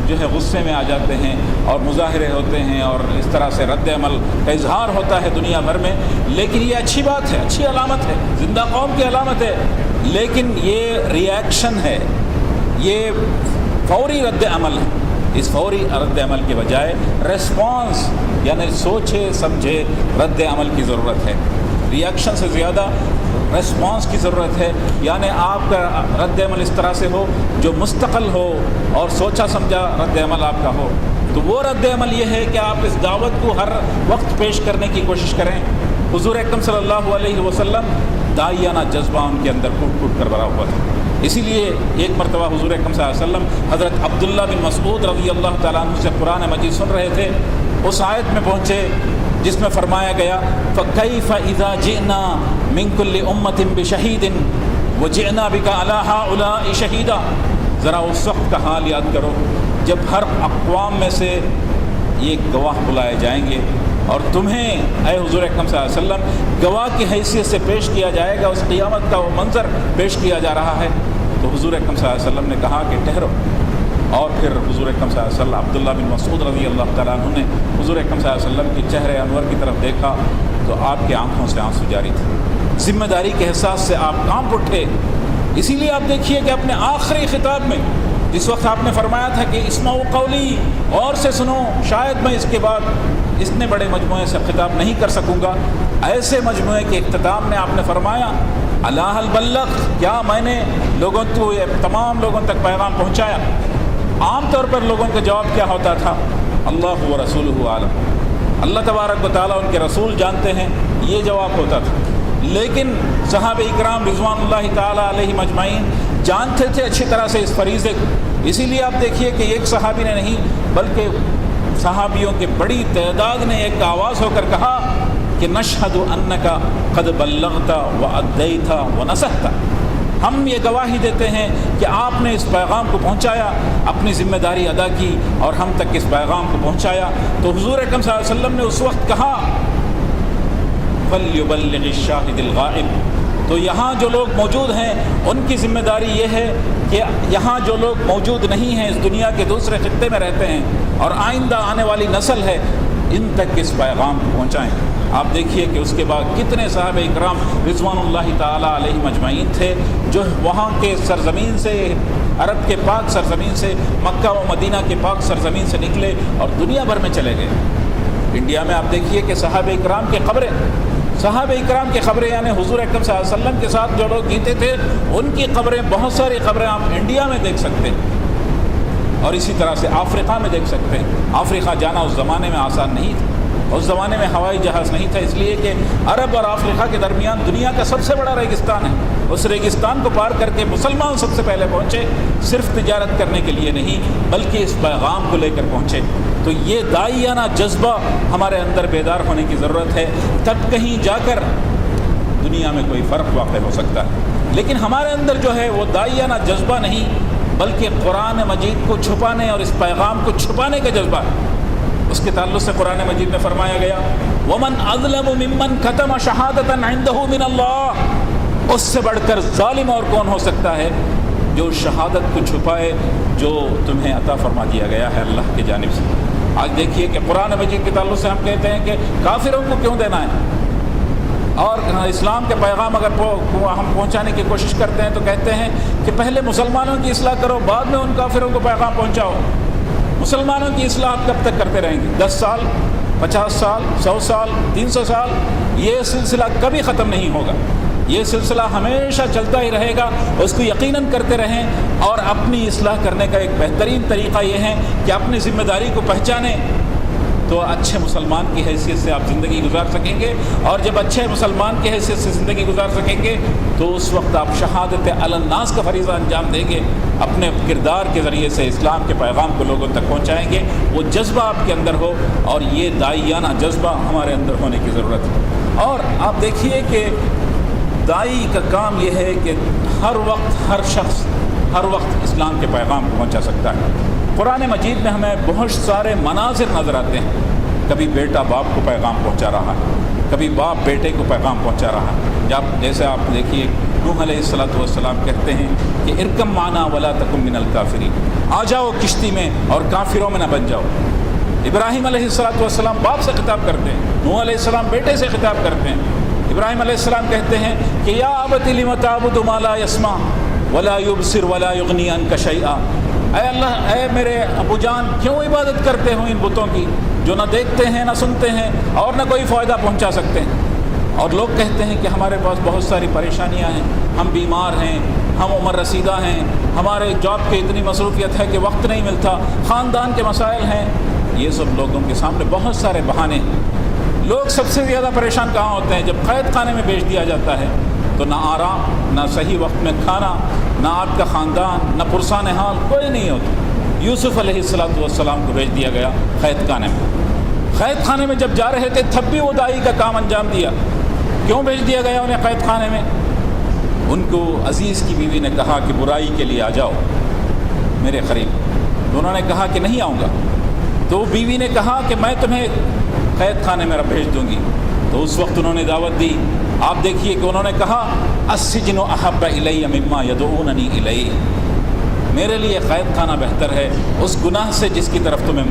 جو ہے غصے میں آ جاتے ہیں اور مظاہرے ہوتے ہیں، اور اس طرح سے رد عمل کا اظہار ہوتا ہے دنیا بھر میں۔ لیکن یہ اچھی بات ہے، اچھی علامت ہے، زندہ قوم کی علامت ہے۔ لیکن یہ ری ایکشن ہے، یہ فوری رد عمل ہے۔ اس فوری رد عمل کے بجائے ریسپانس، یعنی سوچے سمجھے رد عمل کی ضرورت ہے۔ ری ایکشن سے زیادہ ریسپانس کی ضرورت ہے، یعنی آپ کا رد عمل اس طرح سے ہو جو مستقل ہو اور سوچا سمجھا رد عمل آپ کا ہو۔ تو وہ رد عمل یہ ہے کہ آپ اس دعوت کو ہر وقت پیش کرنے کی کوشش کریں، حضور اکرم صلی اللہ علیہ وسلم داعیانہ جذبہ ان کے اندر ٹوٹ ٹوٹ کر بھرا ہوا تھا۔ اسی لیے ایک مرتبہ حضور اکرم صلی اللہ علیہ وسلم حضرت عبداللہ بن مسعود رضی اللہ تعالیٰ عنہ سے قرآن مجید سن رہے تھے، اس آیت میں پہنچے جس میں فرمایا گیا فَكَيْفَ إِذَا جِئْنَا مِن كُلِّ أُمَّةٍ بِشَهِيدٍ وَجِئْنَا بِكَ عَلَىٰ هَٰؤُلَاءِ شَهِيدًا۔ ذرا اس وقت کا حال یاد کرو جب ہر اقوام میں سے یہ گواہ بلائے جائیں گے اور تمہیں اے حضور اکرم صلی اللہ علیہ وسلم گواہ کی حیثیت سے پیش کیا جائے گا، اس قیامت کا وہ منظر پیش کیا جا رہا ہے۔ تو حضور اکرم صلی اللہ علیہ وسلم نے کہا کہ ٹھہرو، اور پھر حضور اکرم صلی اللہ علیہ وسلم عبداللہ بن مسعود رضی اللہ تعالیٰ عنہ نے حضور اکرم صلی اللہ علیہ وسلم کے چہرے انور کی طرف دیکھا تو آپ کی آنکھوں سے آنسو جاری تھے، ذمہ داری کے احساس سے آپ کانپ اٹھے۔ اسی لیے آپ دیکھیے کہ اپنے آخری خطاب میں جس وقت آپ نے فرمایا تھا کہ اسمعوا قولی، اور سے سنو، شاید میں اس کے بعد اتنے بڑے مجموعے سے خطاب نہیں کر سکوں گا، ایسے مجموعے کے اختتام میں آپ نے فرمایا الا هل بلغ، کیا میں نے لوگوں کو تمام لوگوں تک پیغام پہنچایا؟ عام طور پر لوگوں کا جواب کیا ہوتا تھا؟ اللہ و رسولہ عالم، اللہ تبارک و تعالیٰ ان کے رسول جانتے ہیں، یہ جواب ہوتا تھا۔ لیکن صحابہ اکرام رضوان اللہ تعالیٰ علیہم اجمعین جانتے تھے اچھی طرح سے اس فریضے کو۔ اسی لیے آپ دیکھیے کہ ایک صحابی نے نہیں بلکہ صحابیوں کی بڑی تعداد نے ایک آواز ہو کر کہا کہ نشہد انک قد بلغت وادیت ونصحت، ہم یہ گواہی دیتے ہیں کہ آپ نے اس پیغام کو پہنچایا، اپنی ذمہ داری ادا کی اور ہم تک اس پیغام کو پہنچایا۔ تو حضور اکرم صلی اللہ علیہ وسلم نے اس وقت کہا فَلْيُبَلِّغِ الشَّاهِدِ الْغَائِبِ، تو یہاں جو لوگ موجود ہیں ان کی ذمہ داری یہ ہے کہ یہاں جو لوگ موجود نہیں ہیں، اس دنیا کے دوسرے خطے میں رہتے ہیں اور آئندہ آنے والی نسل ہے، ان تک اس پیغام کو پہنچائیں۔ آپ دیکھیے کہ اس کے بعد کتنے صحابہ اکرام رضوان اللہ تعالیٰ علیہ مجمعین تھے جو وہاں کے سرزمین سے، عرب کے پاک سرزمین سے، مکہ و مدینہ کے پاک سرزمین سے نکلے اور دنیا بھر میں چلے گئے۔ انڈیا میں آپ دیکھیے کہ صحابہ اکرام کی قبریں یعنی حضور اکرم صلی اللہ علیہ وسلم کے ساتھ جو لوگ جیتے تھے ان کی قبریں، بہت ساری قبریں آپ انڈیا میں دیکھ سکتے ہیں، اور اسی طرح سے افریقہ میں دیکھ سکتے ہیں۔ افریقہ جانا اس زمانے میں آسان نہیں تھا، اس زمانے میں ہوائی جہاز نہیں تھا، اس لیے کہ عرب اور افریقہ کے درمیان دنیا کا سب سے بڑا ریگستان ہے۔ اس ریگستان کو پار کر کے مسلمان سب سے پہلے پہنچے، صرف تجارت کرنے کے لیے نہیں بلکہ اس پیغام کو لے کر پہنچے۔ تو یہ داعیانہ جذبہ ہمارے اندر بیدار ہونے کی ضرورت ہے، تب کہیں جا کر دنیا میں کوئی فرق واقع ہو سکتا ہے۔ لیکن ہمارے اندر جو ہے وہ داعیانہ جذبہ نہیں بلکہ قرآن مجید کو چھپانے اور اس پیغام کو چھپانے کا جذبہ ہے۔ اس کے تعلق سے قرآن مجید میں فرمایا گیا وَمَنْ أَظْلَمُ مِمَّنْ كَتَمَ شَهَادَةً عِنْدَهُ مِنَ اللَّهِ، اس سے بڑھ کر ظالم اور کون ہو سکتا ہے جو شہادت کو چھپائے جو تمہیں عطا فرما دیا گیا ہے اللہ کی جانب سے۔ آج دیکھیے کہ قرآن مجید کے تعلق سے ہم کہتے ہیں کہ کافروں کو کیوں دینا ہے، اور اسلام کے پیغام اگر ہم پہنچانے کی کوشش کرتے ہیں تو کہتے ہیں کہ پہلے مسلمانوں کی اصلاح کرو، بعد میں ان کافروں کو پیغام پہنچاؤ۔ مسلمانوں کی اصلاح کب تک کرتے رہیں گے؟ 10 سال، 50 سال، 100 سال، 300 سال؟ یہ سلسلہ کبھی ختم نہیں ہوگا، یہ سلسلہ ہمیشہ چلتا ہی رہے گا۔ اس کو یقیناً کرتے رہیں، اور اپنی اصلاح کرنے کا ایک بہترین طریقہ یہ ہے کہ اپنی ذمہ داری کو پہچانیں، تو اچھے مسلمان کی حیثیت سے آپ زندگی گزار سکیں گے، اور جب اچھے مسلمان کی حیثیت سے زندگی گزار سکیں گے تو اس وقت آپ شہادت علی الناس کا فریضہ انجام دیں گے، اپنے کردار کے ذریعے سے اسلام کے پیغام کو لوگوں تک پہنچائیں گے۔ وہ جذبہ آپ کے اندر ہو، اور یہ داعیانہ جذبہ ہمارے اندر ہونے کی ضرورت ہے۔ اور آپ دیکھیے کہ داعی کا کام یہ ہے کہ ہر وقت ہر شخص ہر وقت اسلام کے پیغام کو پہنچا سکتا ہے۔ قرآن مجید میں ہمیں بہت سارے مناظر نظر آتے ہیں، کبھی بیٹا باپ کو پیغام پہنچا رہا ہے، کبھی باپ بیٹے کو پیغام پہنچا رہا ہے۔ جیسے آپ دیکھیے نوح علیہ السلام کہتے ہیں کہ ارکم معنا ولا تکن من الکافرین، آ جاؤ کشتی میں اور کافروں میں نہ بن جاؤ۔ ابراہیم علیہ السلام باپ سے خطاب کرتے ہیں، نوح علیہ السلام بیٹے سے خطاب کرتے ہیں۔ ابراہیم علیہ السلام کہتے ہیں کہ یا ابت لم تعبد ما لا يسمع ولا يبصر ولا يغني عنك شيئا، اے اللہ، اے میرے ابو جان، کیوں عبادت کرتے ہو ان بتوں کی جو نہ دیکھتے ہیں، نہ سنتے ہیں، اور نہ کوئی فائدہ پہنچا سکتے ہیں۔ اور لوگ کہتے ہیں کہ ہمارے پاس بہت ساری پریشانیاں ہیں، ہم بیمار ہیں، ہم عمر رسیدہ ہیں، ہمارے جاب کی اتنی مصروفیت ہے کہ وقت نہیں ملتا، خاندان کے مسائل ہیں۔ یہ سب لوگوں کے سامنے بہت سارے بہانے ہیں، لوگ سب سے زیادہ پریشان کہاں ہوتے ہیں؟ جب قید خانے میں بھیج دیا جاتا ہے تو نہ آرام، نہ صحیح وقت میں کھانا، نہ آپ کا خاندان، نہ پرسان حال کوئی نہیں ہوتا۔ یوسف علیہ السلام کو بھیج دیا گیا قید خانے میں۔ قید خانے میں جب جا رہے تھے تب بھی وہ دائی کا کام انجام دیا۔ کیوں بھیج دیا گیا انہیں قید خانے میں؟ ان کو عزیز کی بیوی نے کہا کہ برائی کے لیے آ جاؤ میرے قریب، تو انہوں نے کہا کہ نہیں آؤں گا۔ تو بیوی نے کہا کہ میں تمہیں قید خانے میں بھیج دوں گی، تو اس وقت انہوں نے دعوت دی۔ آپ دیکھیے کہ انہوں نے کہا السجن احب الی مما یدعوننی الیہ، میرے لیے قید خانہ بہتر ہے اس گناہ سے جس کی طرف تمہیں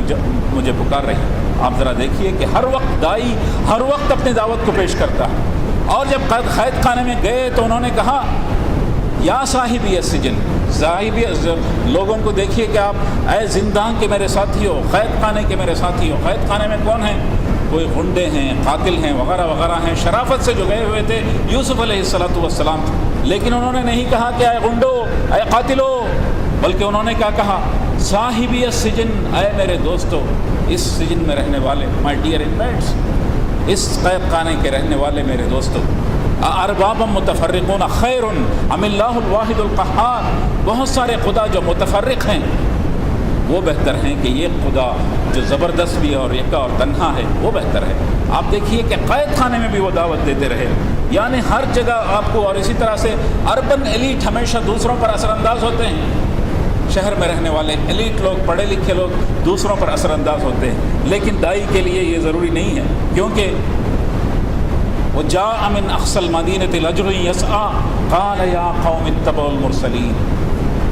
مجھے پکار رہی۔ آپ ذرا دیکھیے کہ ہر وقت دائی ہر وقت اپنی دعوت کو پیش کرتا ہے۔ اور جب قید خانے میں گئے تو انہوں نے کہا یا صاحبی السجن، صاحبی لوگوں کو دیکھیے کہ آپ اے زندان کے میرے ساتھی ہو، قید خانے کے میرے ساتھی ہو۔ قید خانے میں کون ہیں؟ کوئی غنڈے ہیں، قاتل ہیں، وغیرہ وغیرہ ہیں۔ شرافت سے جو گئے ہوئے تھے یوسف علیہ السلام، لیکن انہوں نے نہیں کہا کہ اے غنڈو، اے قاتلو، بلکہ انہوں نے کیا کہا؟ صاحبی السجن، اے میرے دوستو، اس سجن میں رہنے والے، مائی ڈیئر انمیٹس، اس قید خانے کے رہنے والے میرے دوستو، ارباب متفرقون خیر ام اللہ الواحد القہار، بہت سارے خدا جو متفرق ہیں وہ بہتر ہیں کہ یہ خدا جو زبردست بھی اور یکا اور تنہا ہے وہ بہتر ہے۔ آپ دیکھیے کہ قید خانے میں بھی وہ دعوت دیتے رہے، یعنی ہر جگہ آپ کو۔ اور اسی طرح سے اربن ایلیٹ ہمیشہ دوسروں پر اثر انداز ہوتے ہیں۔ شہر میں رہنے والے ایلیٹ لوگ، پڑھے لکھے لوگ دوسروں پر اثر انداز ہوتے ہیں، لیکن دائی کے لیے یہ ضروری نہیں ہے، کیونکہ وَجَاءَ مِنْ أَقْصَى الْمَدِينَةِ رَجُلٌ يَسْعَىٰ قَالَ يَا قَوْمِ اتَّبَعُوا الْمُرْسَلِينَ،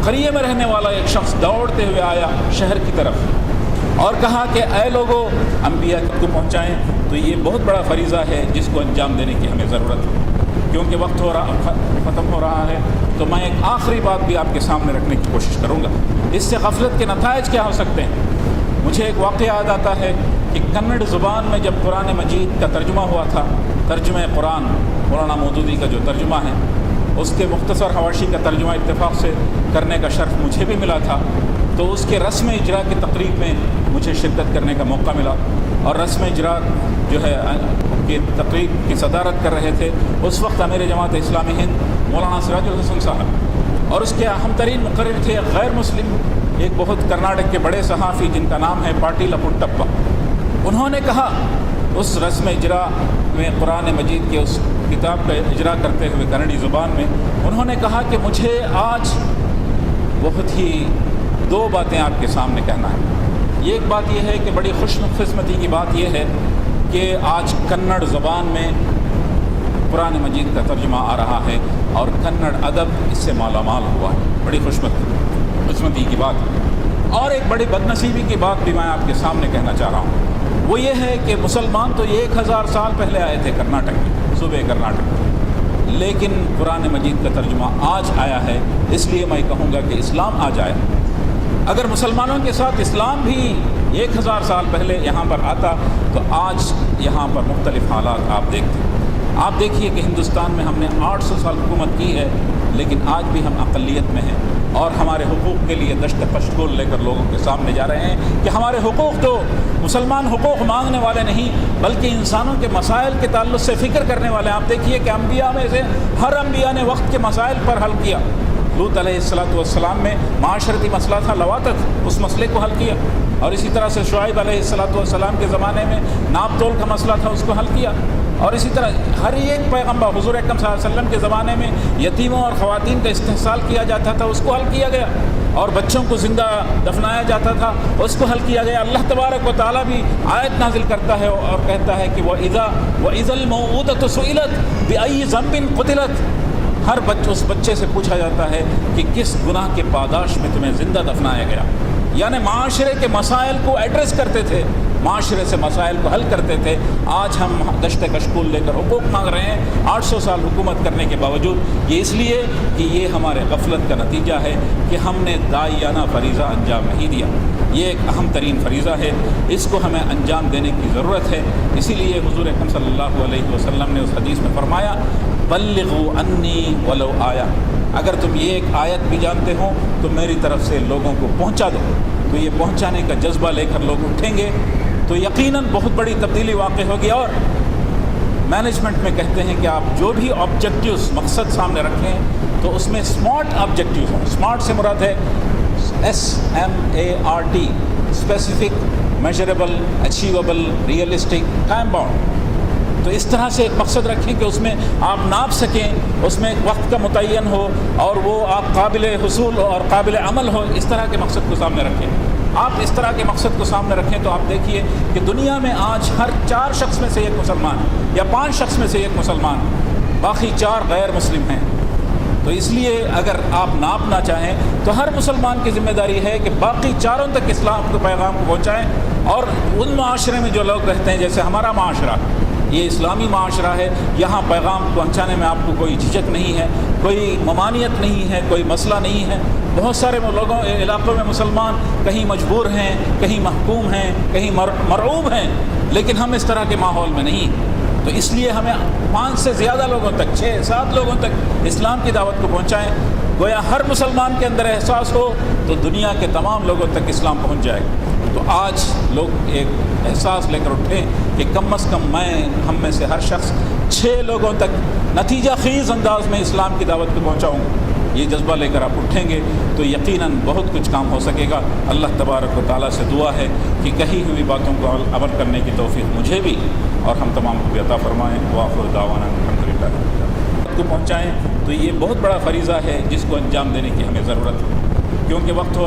قریے میں رہنے والا ایک شخص دوڑتے ہوئے آیا شہر کی طرف اور کہا کہ اے لوگوں، انبیاء کو پہنچائیں۔ تو یہ بہت بڑا فریضہ ہے جس کو انجام دینے کی ہمیں ضرورت ہے، کیونکہ وقت ختم ہو رہا ہے۔ تو میں ایک آخری بات بھی آپ کے سامنے رکھنے کی کوشش کروں گا، اس سے غفلت کے نتائج کیا ہو سکتے ہیں۔ مجھے ایک واقعہ یاد آتا ہے کہ کنڑ زبان میں جب قرآن مجید کا ترجمہ ہوا تھا، ترجمہ قرآن مولانا مودودی کا جو ترجمہ ہے، اس کے مختصر حواشی کا ترجمہ اتفاق سے کرنے کا شرف مجھے بھی ملا تھا۔ تو اس کے رسم اجرا کی تقریب میں مجھے شرکت کرنے کا موقع ملا، اور رسم اجرا جو ہے کہ تقریب کی صدارت کر رہے تھے اس وقت امیر جماعت اسلامی ہند مولانا سراج الحسن صاحب، اور اس کے اہم ترین مقرر تھے غیر مسلم ایک بہت کرناٹک کے بڑے صحافی جن کا نام ہے پاٹیل پٹپا۔ انہوں نے کہا اس رسم اجرا میں قرآن مجید کے اس کتاب کا اجرا کرتے ہوئے کنڑی زبان میں انہوں نے کہا کہ مجھے آج بہت ہی دو باتیں آپ کے سامنے کہنا ہے۔ ایک بات یہ ہے کہ بڑی خوش قسمتی کی بات یہ ہے کہ آج کنڑ زبان میں قرآن مجید کا ترجمہ آ رہا ہے اور کنڑ ادب اس سے مالا مال ہوا ہے، بڑی خوش قسمتی کی بات ہے۔ اور ایک بڑی بدنصیبی کی بات بھی میں آپ کے سامنے کہنا چاہ رہا ہوں، وہ یہ ہے کہ مسلمان تو 1000 سال پہلے آئے تھے کرناٹک میں، صوبے کرناٹک، لیکن قرآن مجید کا ترجمہ آج آیا ہے۔ اس لیے میں کہوں گا کہ اسلام آ جائے۔ اگر مسلمانوں کے ساتھ اسلام بھی 1000 سال پہلے یہاں پر آتا تو آج یہاں پر مختلف حالات آپ دیکھیے کہ ہندوستان میں ہم نے 800 سال حکومت کی ہے، لیکن آج بھی ہم اقلیت میں ہیں اور ہمارے حقوق کے لیے دشت پشگول لے کر لوگوں کے سامنے جا رہے ہیں کہ ہمارے حقوق تو مسلمان حقوق مانگنے والے نہیں بلکہ انسانوں کے مسائل کے تعلق سے فکر کرنے والے ہیں۔ آپ دیکھیے کہ انبیاء میں سے ہر انبیاء نے وقت کے مسائل پر حل کیا۔ لوط علیہ السلام میں معاشرتی مسئلہ تھا لواطت، اس مسئلے کو حل کیا، اور اسی طرح سے شعیب علیہ السلام کے زمانے میں ناپ تول کا مسئلہ تھا، اس کو حل کیا، اور اسی طرح ہر ایک پیغمبر حضور اکرم صلی اللہ علیہ وسلم کے زمانے میں یتیموں اور خواتین کا استحصال کیا جاتا تھا، اس کو حل کیا گیا، اور بچوں کو زندہ دفنایا جاتا تھا، اس کو حل کیا گیا۔ اللہ تبارک و تعالیٰ بھی آیت نازل کرتا ہے اور کہتا ہے کہ وَإِذَا الْمَوْءُودَةُ سُئِلَتْ بِأَيِّ ذَنبٍ قُتِلَتْ، ہر اس بچے سے پوچھا جاتا ہے کہ کس گناہ کے پاداش میں تمہیں زندہ دفنایا گیا۔ یعنی معاشرے کے مسائل کو ایڈریس کرتے تھے، معاشرے سے مسائل کو حل کرتے تھے۔ آج ہم دشت کشکول لے کر حقوق مانگ رہے ہیں 800 سال حکومت کرنے کے باوجود، یہ اس لیے کہ یہ ہمارے غفلت کا نتیجہ ہے کہ ہم نے داعیانہ فریضہ انجام نہیں دیا۔ یہ ایک اہم ترین فریضہ ہے، اس کو ہمیں انجام دینے کی ضرورت ہے۔ اسی لیے حضور اکرم صلی اللہ علیہ وسلم نے اس حدیث میں فرمایا بلغوا انی ولو آیہ، اگر تم یہ ایک آیت بھی جانتے ہو تو میری طرف سے لوگوں کو پہنچا دو۔ تو یہ پہنچانے کا جذبہ لے کر لوگ اٹھیں گے تو یقیناً بہت بڑی تبدیلی واقع ہوگی. اور مینجمنٹ میں کہتے ہیں کہ آپ جو بھی آبجیکٹیوز مقصد سامنے رکھیں تو اس میں اسمارٹ آبجیکٹیوز ہوں. اسمارٹ سے مراد ہے SMART، specific, measurable, achievable, realistic, time bound. تو اس طرح سے ایک مقصد رکھیں کہ اس میں آپ ناپ سکیں، اس میں ایک وقت کا متعین ہو اور وہ آپ قابل حصول اور قابل عمل ہو. اس طرح کے مقصد کو سامنے رکھیں. آپ اس طرح کے مقصد کو سامنے رکھیں تو آپ دیکھیے کہ دنیا میں آج ہر 4 شخص میں سے ایک مسلمان یا 5 شخص میں سے ایک مسلمان، باقی 4 غیر مسلم ہیں. تو اس لیے اگر آپ ناپنا چاہیں تو ہر مسلمان کی ذمہ داری ہے کہ باقی 4 تک اسلام کے پیغام کو پہنچائیں. اور ان معاشرے میں جو لوگ رہتے ہیں، جیسے ہمارا معاشرہ، یہ اسلامی معاشرہ ہے، یہاں پیغام پہنچانے میں آپ کو کوئی جھجک نہیں ہے، کوئی ممانعت نہیں ہے، کوئی مسئلہ نہیں ہے. بہت سارے لوگوں علاقوں میں مسلمان کہیں مجبور ہیں، کہیں محکوم ہیں، کہیں مرعوب ہیں، لیکن ہم اس طرح کے ماحول میں نہیں. تو اس لیے ہمیں 5 سے زیادہ لوگوں تک، 6-7 لوگوں تک اسلام کی دعوت کو پہنچائیں. گویا ہر مسلمان کے اندر احساس ہو تو دنیا کے تمام لوگوں تک اسلام پہنچ جائے. تو آج لوگ ایک احساس لے کر اٹھیں کہ کم از کم ہم میں سے ہر شخص 6 لوگوں تک نتیجہ خیز انداز میں اسلام کی دعوت کو پہنچاؤں. یہ جذبہ لے کر آپ اٹھیں گے تو یقیناً بہت کچھ کام ہو سکے گا. اللہ تبارک و تعالیٰ سے دعا ہے کہ کہی ہوئی باتوں کو عمل کرنے کی توفیق مجھے بھی اور ہم تمام کو عطا فرمائیں. وآخر دعوانا الحمدللہ کو پہنچائیں. تو یہ بہت بڑا فریضہ ہے جس کو انجام دینے کی ہمیں ضرورت ہے. کیونکہ وقت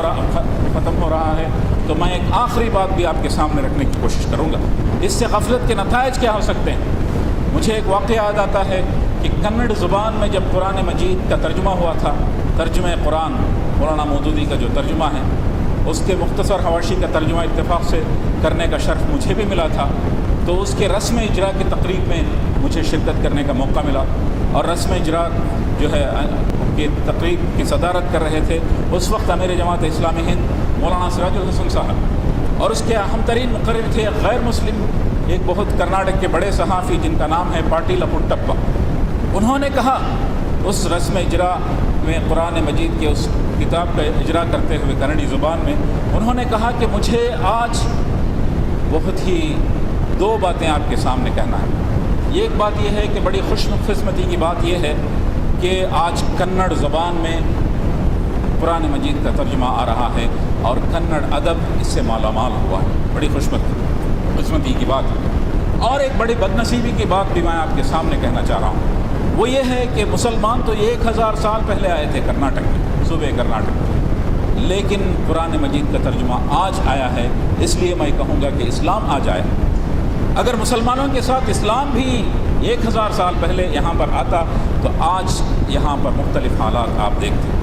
ختم ہو رہا ہے تو میں ایک آخری بات بھی آپ کے سامنے رکھنے کی کوشش کروں گا. اس سے غفلت کے نتائج کیا ہو سکتے ہیں. مجھے ایک واقعہ یاد آتا ہے کہ کنڑ زبان میں جب قرآن مجید کا ترجمہ ہوا تھا، ترجمہ قرآن مولانا مودودی کا جو ترجمہ ہے، اس کے مختصر حواشی کا ترجمہ اتفاق سے کرنے کا شرف مجھے بھی ملا تھا. تو اس کے رسم اجرا کی تقریب میں مجھے شرکت کرنے کا موقع ملا. اور رسم اجرا جو ہے کہ تقریب کی صدارت کر رہے تھے اس وقت امیر جماعت اسلامی ہند مولانا سراج الحسن صاحب، اور اس کے اہم ترین مقرر تھے غیر مسلم ایک بہت کرناٹک کے بڑے صحافی جن کا نام ہے پاٹیل پٹپا. انہوں نے کہا اس رسم اجرا میں قرآن مجید کے اس کتاب کا اجرا کرتے ہوئے کنڑی زبان میں انہوں نے کہا کہ مجھے آج بہت ہی 2 باتیں آپ کے سامنے کہنا ہے. ایک بات یہ ہے کہ بڑی خوش قسمتی کی بات یہ ہے کہ آج کنڑ زبان میں قرآن مجید کا ترجمہ آ رہا ہے اور کنڑ ادب اس سے مالا مال ہوا ہے. بڑی خوش قسمتی کی بات ہے. اور ایک بڑی بدنصیبی کی بات بھی میں آپ کے سامنے کہنا چاہ رہا ہوں. وہ یہ ہے کہ مسلمان تو 1000 سال پہلے آئے تھے کرناٹک میں، صوبے کرناٹک میں، لیکن قرآن مجید کا ترجمہ آج آیا ہے. اس لیے میں کہوں گا کہ اسلام آ جائے. اگر مسلمانوں کے ساتھ اسلام بھی 1000 سال پہلے یہاں پر آتا تو آج یہاں پر مختلف حالات آپ دیکھتے.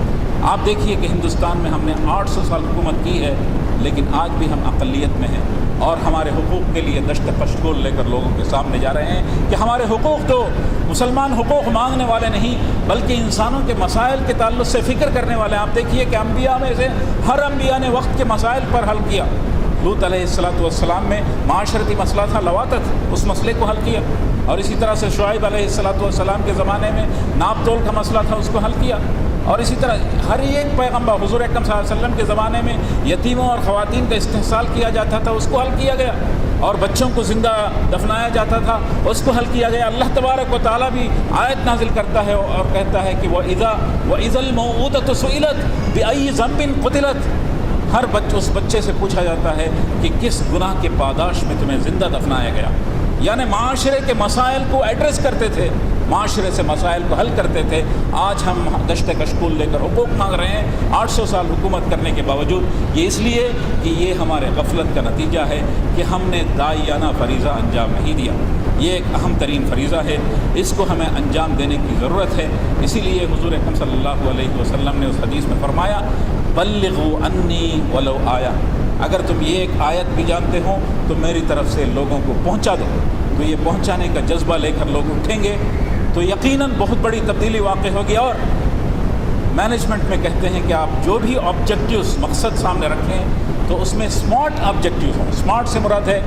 آپ دیکھیے کہ ہندوستان میں ہم نے 800 سال حکومت کی ہے، لیکن آج بھی ہم اقلیت میں ہیں اور ہمارے حقوق کے لیے دشت پشکول لے کر لوگوں کے سامنے جا رہے ہیں کہ ہمارے حقوق تو مسلمان حقوق مانگنے والے نہیں بلکہ انسانوں کے مسائل کے تعلق سے فکر کرنے والے ہیں. آپ دیکھیے کہ انبیاء میں سے ہر انبیاء نے وقت کے مسائل پر حل کیا. لوط علیہ السلام میں معاشرتی مسئلہ تھا لواطت، اس مسئلے کو حل کیا. اور اسی طرح سے شعیب علیہ السلام کے زمانے میں ناپ تول کا مسئلہ تھا، اس کو حل کیا. اور اسی طرح ہر ایک پیغمبر حضور اکرم صلی اللہ علیہ وسلم کے زمانے میں یتیموں اور خواتین کا استحصال کیا جاتا تھا، اس کو حل کیا گیا. اور بچوں کو زندہ دفنایا جاتا تھا، اس کو حل کیا گیا. اللہ تبارک و تعالیٰ بھی آیت نازل کرتا ہے اور کہتا ہے کہ وَإِذَا الْمَوْءُودَةُ سُئِلَتْ بِأَيِّ ذَنبٍ قُتِلَتْ. ہر اس بچے سے پوچھا جاتا ہے کہ کس گناہ کے پاداش میں تمہیں زندہ دفنایا گیا. یعنی معاشرے کے مسائل کو ایڈریس کرتے تھے، معاشرے سے مسائل کو حل کرتے تھے. آج ہم دشت کشکول لے کر حقوق مانگ رہے ہیں 800 سال حکومت کرنے کے باوجود. یہ اس لیے کہ یہ ہمارے غفلت کا نتیجہ ہے کہ ہم نے داعیانہ فریضہ انجام نہیں دیا. یہ ایک اہم ترین فریضہ ہے، اس کو ہمیں انجام دینے کی ضرورت ہے. اسی لیے حضور اکرم صلی اللہ علیہ وسلم نے اس حدیث میں فرمایا بلغوا انی ولو آیا. اگر تم یہ ایک آیت بھی جانتے ہو تو میری طرف سے لوگوں کو پہنچا دو. تو یہ پہنچانے کا جذبہ لے کر لوگ اٹھیں گے تو یقیناً بہت بڑی تبدیلی واقع ہوگی. اور مینجمنٹ میں کہتے ہیں کہ آپ جو بھی آبجیکٹیوز مقصد سامنے رکھیں تو اس میں اسمارٹ آبجیکٹیوز ہوں. اسمارٹ سے مراد ہے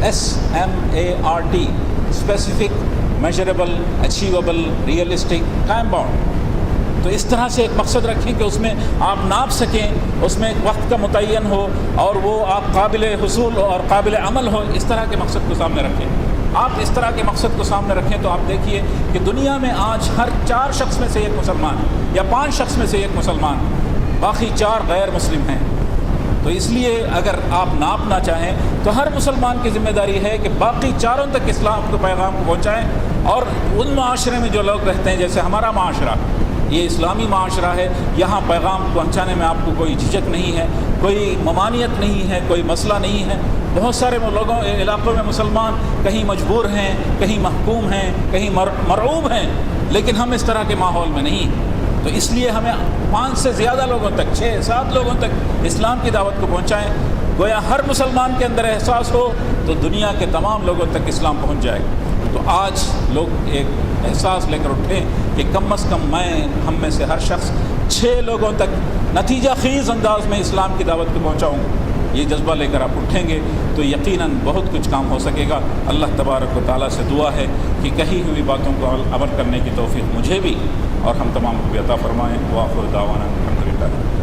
SMART، specific, measurable, achievable, realistic, time bound. تو اس طرح سے ایک مقصد رکھیں کہ اس میں آپ ناپ سکیں، اس میں ایک وقت کا متعین ہو اور وہ آپ قابل حصول اور قابل عمل ہو، اس طرح کے مقصد کو سامنے رکھیں۔ آپ اس طرح کے مقصد کو سامنے رکھیں تو آپ دیکھیے کہ دنیا میں آج ہر 4 شخص میں سے ایک مسلمان یا 5 شخص میں سے ایک مسلمان، باقی 4 غیر مسلم ہیں۔ تو اس لیے اگر آپ ناپنا چاہیں تو ہر مسلمان کی ذمہ داری ہے کہ باقی 4 تک اسلام کو پیغام کو پہنچائیں، اور ان معاشرے میں جو لوگ رہتے ہیں، جیسے ہمارا معاشرہ، یہ اسلامی معاشرہ ہے، یہاں پیغام پہنچانے میں آپ کو کوئی جھجک نہیں ہے، کوئی ممانعت نہیں ہے، کوئی مسئلہ نہیں ہے۔ بہت سارے لوگوں علاقوں میں مسلمان کہیں مجبور ہیں، کہیں محکوم ہیں، کہیں مرعوب ہیں، لیکن ہم اس طرح کے ماحول میں نہیں۔ تو اس لیے ہمیں 5 سے زیادہ لوگوں تک، 6-7 لوگوں تک اسلام کی دعوت کو پہنچائیں، گویا ہر مسلمان کے اندر احساس ہو تو دنیا کے تمام لوگوں تک اسلام پہنچ جائے۔ تو آج لوگ ایک احساس لے کر اٹھیں کہ کم از کم ہم میں سے ہر شخص 6 لوگوں تک نتیجہ خیز انداز میں اسلام کی دعوت کو پہنچاؤں۔ یہ جذبہ لے کر آپ اٹھیں گے تو یقیناً بہت کچھ کام ہو سکے گا۔ اللہ تبارک و تعالیٰ سے دعا ہے کہ کہی ہوئی باتوں کو عمل کرنے کی توفیق مجھے بھی اور ہم تمام کو بھی عطا فرمائیں۔ وآخر دعوانا الحمدللہ۔